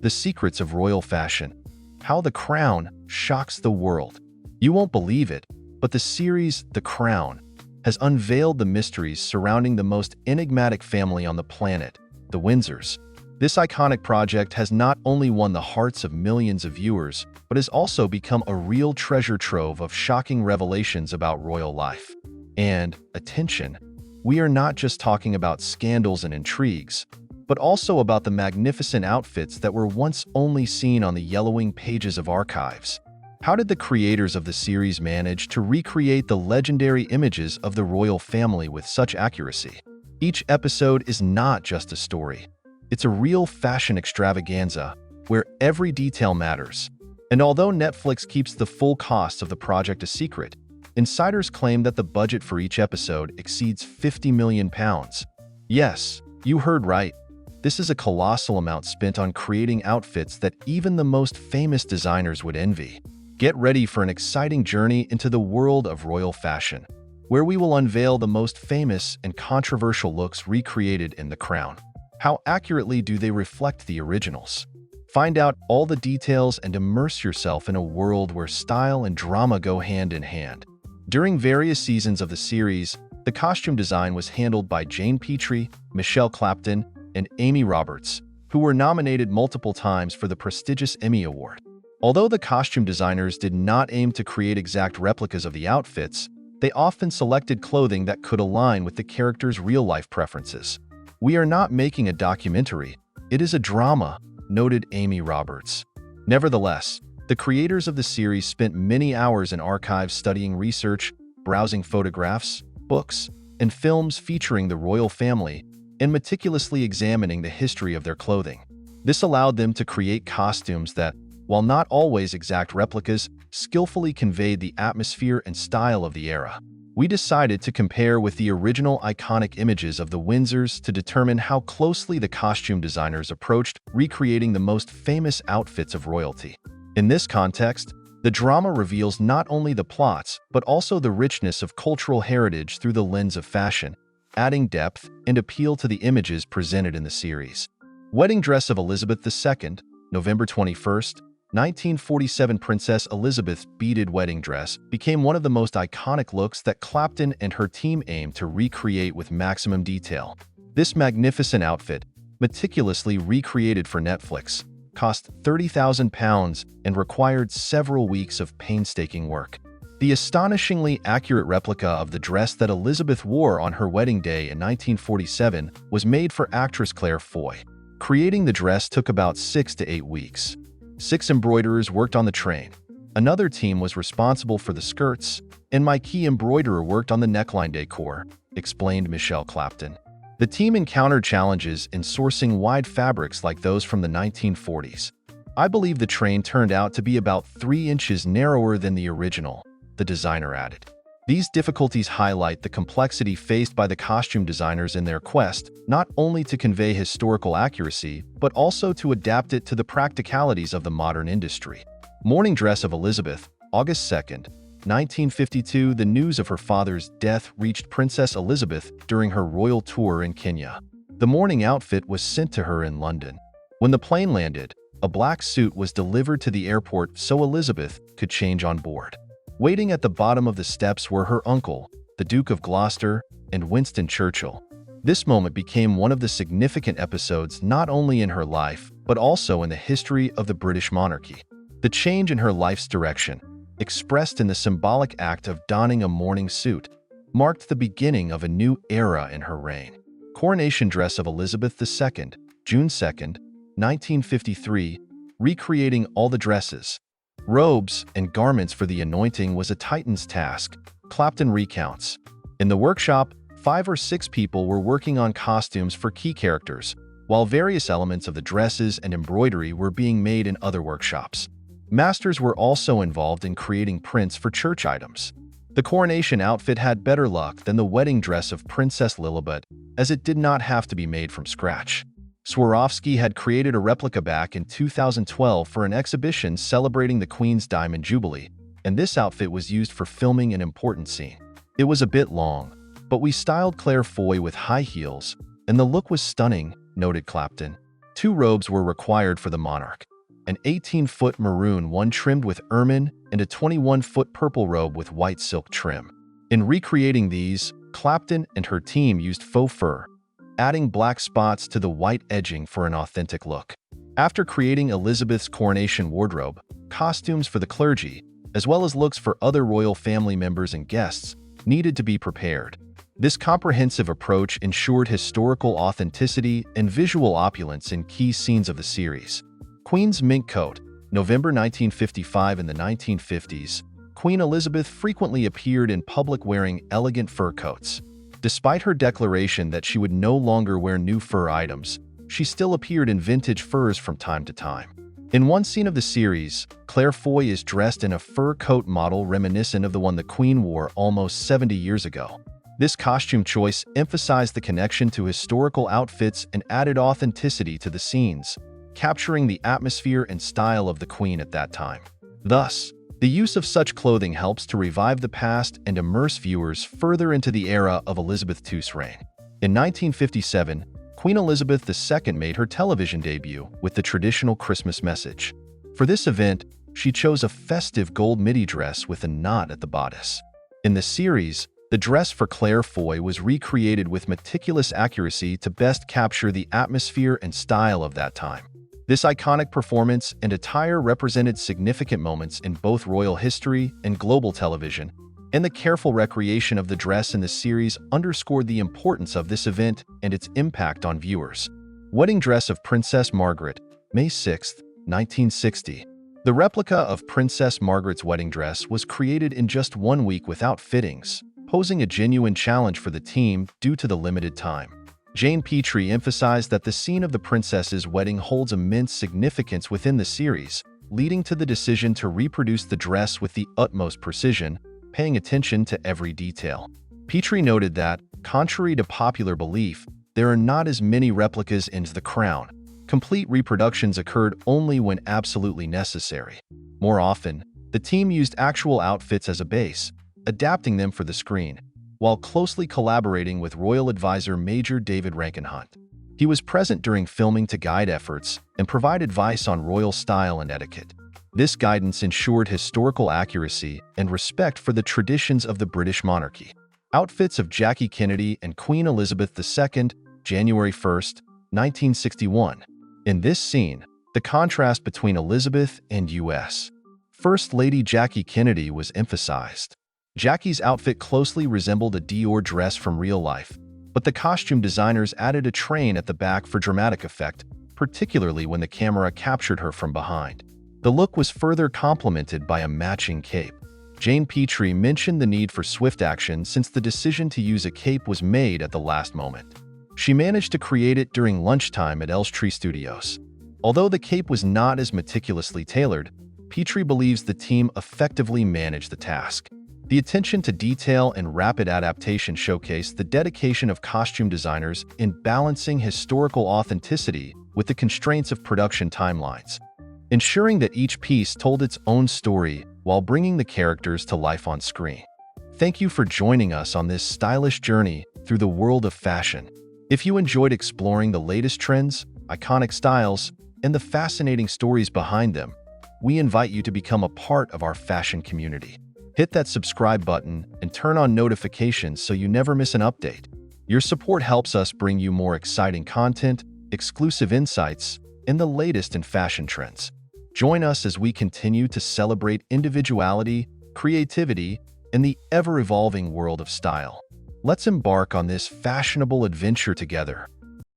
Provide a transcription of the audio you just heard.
The Secrets of Royal Fashion. How the Crown Shocks the World. You won't believe it, but the series The Crown has unveiled the mysteries surrounding the most enigmatic family on the planet, the Windsors. This iconic project has not only won the hearts of millions of viewers, but has also become a real treasure trove of shocking revelations about royal life. And, attention, we are not just talking about scandals and intrigues, but also about the magnificent outfits that were once only seen on the yellowing pages of archives. How did the creators of the series manage to recreate the legendary images of the royal family with such accuracy? Each episode is not just a story. It's a real fashion extravaganza where every detail matters. And although Netflix keeps the full costs of the project a secret, insiders claim that the budget for each episode exceeds £50 million. Yes, you heard right. This is a colossal amount spent on creating outfits that even the most famous designers would envy. Get ready for an exciting journey into the world of royal fashion, where we will unveil the most famous and controversial looks recreated in The Crown. How accurately do they reflect the originals? Find out all the details and immerse yourself in a world where style and drama go hand in hand. During various seasons of the series, the costume design was handled by Jane Petrie, Michelle Clapton, and Amy Roberts, who were nominated multiple times for the prestigious Emmy Award. Although the costume designers did not aim to create exact replicas of the outfits, they often selected clothing that could align with the characters' real-life preferences. "We are not making a documentary, it is a drama," noted Amy Roberts. Nevertheless, the creators of the series spent many hours in archives studying research, browsing photographs, books, and films featuring the royal family, and meticulously examining the history of their clothing. This allowed them to create costumes that, while not always exact replicas, skillfully conveyed the atmosphere and style of the era. We decided to compare with the original iconic images of the Windsors to determine how closely the costume designers approached recreating the most famous outfits of royalty. In this context, the drama reveals not only the plots, but also the richness of cultural heritage through the lens of fashion, adding depth and appeal to the images presented in the series. Wedding Dress of Elizabeth II, November 21st, 1947. Princess Elizabeth's beaded wedding dress became one of the most iconic looks that Clapton and her team aimed to recreate with maximum detail. This magnificent outfit, meticulously recreated for Netflix, cost £30,000 and required several weeks of painstaking work. The astonishingly accurate replica of the dress that Elizabeth wore on her wedding day in 1947 was made for actress Claire Foy. Creating the dress took about 6 to 8 weeks. 6 embroiderers worked on the train. Another team was responsible for the skirts, and my key embroiderer worked on the neckline decor, explained Michelle Clapton. The team encountered challenges in sourcing wide fabrics like those from the 1940s. "I believe the train turned out to be about 3 inches narrower than the original," the designer added. These difficulties highlight the complexity faced by the costume designers in their quest, not only to convey historical accuracy, but also to adapt it to the practicalities of the modern industry. Mourning Dress of Elizabeth, August 2nd, 1952. The news of her father's death reached Princess Elizabeth during her royal tour in Kenya. The mourning outfit was sent to her in London. When the plane landed, a black suit was delivered to the airport so Elizabeth could change on board. Waiting at the bottom of the steps were her uncle, the Duke of Gloucester, and Winston Churchill. This moment became one of the significant episodes not only in her life, but also in the history of the British monarchy. The change in her life's direction, expressed in the symbolic act of donning a mourning suit, marked the beginning of a new era in her reign. Coronation Dress of Elizabeth II, June 2nd, 1953. Recreating all the dresses, robes, and garments for the anointing was a titan's task, Clapton recounts. In the workshop, 5 or 6 people were working on costumes for key characters, while various elements of the dresses and embroidery were being made in other workshops. Masters were also involved in creating prints for church items. The coronation outfit had better luck than the wedding dress of Princess Lilibet, as it did not have to be made from scratch. Swarovski had created a replica back in 2012 for an exhibition celebrating the Queen's Diamond Jubilee, and this outfit was used for filming an important scene. It was a bit long, but we styled Claire Foy with high heels, and the look was stunning, noted Clapton. 2 robes were required for the monarch: an 18-foot maroon one trimmed with ermine and a 21-foot purple robe with white silk trim. In recreating these, Clapton and her team used faux fur, adding black spots to the white edging for an authentic look. After creating Elizabeth's coronation wardrobe, costumes for the clergy, as well as looks for other royal family members and guests, needed to be prepared. This comprehensive approach ensured historical authenticity and visual opulence in key scenes of the series. Queen's mink coat. November 1955. In the 1950s, Queen Elizabeth frequently appeared in public wearing elegant fur coats. Despite her declaration that she would no longer wear new fur items, she still appeared in vintage furs from time to time. In one scene of the series, Claire Foy is dressed in a fur coat model reminiscent of the one the Queen wore almost 70 years ago. This costume choice emphasized the connection to historical outfits and added authenticity to the scenes, capturing the atmosphere and style of the Queen at that time. Thus, the use of such clothing helps to revive the past and immerse viewers further into the era of Elizabeth II's reign. In 1957, Queen Elizabeth II made her television debut with the traditional Christmas message. For this event, she chose a festive gold midi dress with a knot at the bodice. In the series, the dress for Claire Foy was recreated with meticulous accuracy to best capture the atmosphere and style of that time. This iconic performance and attire represented significant moments in both royal history and global television, and the careful recreation of the dress in the series underscored the importance of this event and its impact on viewers. Wedding dress of Princess Margaret, May 6, 1960. The replica of Princess Margaret's wedding dress was created in just 1 week without fittings, posing a genuine challenge for the team due to the limited time. Jane Petrie emphasized that the scene of the princess's wedding holds immense significance within the series, leading to the decision to reproduce the dress with the utmost precision, paying attention to every detail. Petrie noted that, contrary to popular belief, there are not as many replicas in The Crown. Complete reproductions occurred only when absolutely necessary. More often, the team used actual outfits as a base, adapting them for the screen, while closely collaborating with royal advisor Major David Rankin-Hunt. He was present during filming to guide efforts and provide advice on royal style and etiquette. This guidance ensured historical accuracy and respect for the traditions of the British monarchy. Outfits of Jackie Kennedy and Queen Elizabeth II, January 1, 1961. In this scene, the contrast between Elizabeth and U.S. First Lady Jackie Kennedy was emphasized. Jackie's outfit closely resembled a Dior dress from real life, but the costume designers added a train at the back for dramatic effect, particularly when the camera captured her from behind. The look was further complemented by a matching cape. Jane Petrie mentioned the need for swift action since the decision to use a cape was made at the last moment. She managed to create it during lunchtime at Elstree Studios. Although the cape was not as meticulously tailored, Petrie believes the team effectively managed the task. The attention to detail and rapid adaptation showcased the dedication of costume designers in balancing historical authenticity with the constraints of production timelines, ensuring that each piece told its own story while bringing the characters to life on screen. Thank you for joining us on this stylish journey through the world of fashion. If you enjoyed exploring the latest trends, iconic styles, and the fascinating stories behind them, we invite you to become a part of our fashion community. Hit that subscribe button and turn on notifications so you never miss an update. Your support helps us bring you more exciting content, exclusive insights, and the latest in fashion trends. Join us as we continue to celebrate individuality, creativity, and the ever-evolving world of style. Let's embark on this fashionable adventure together.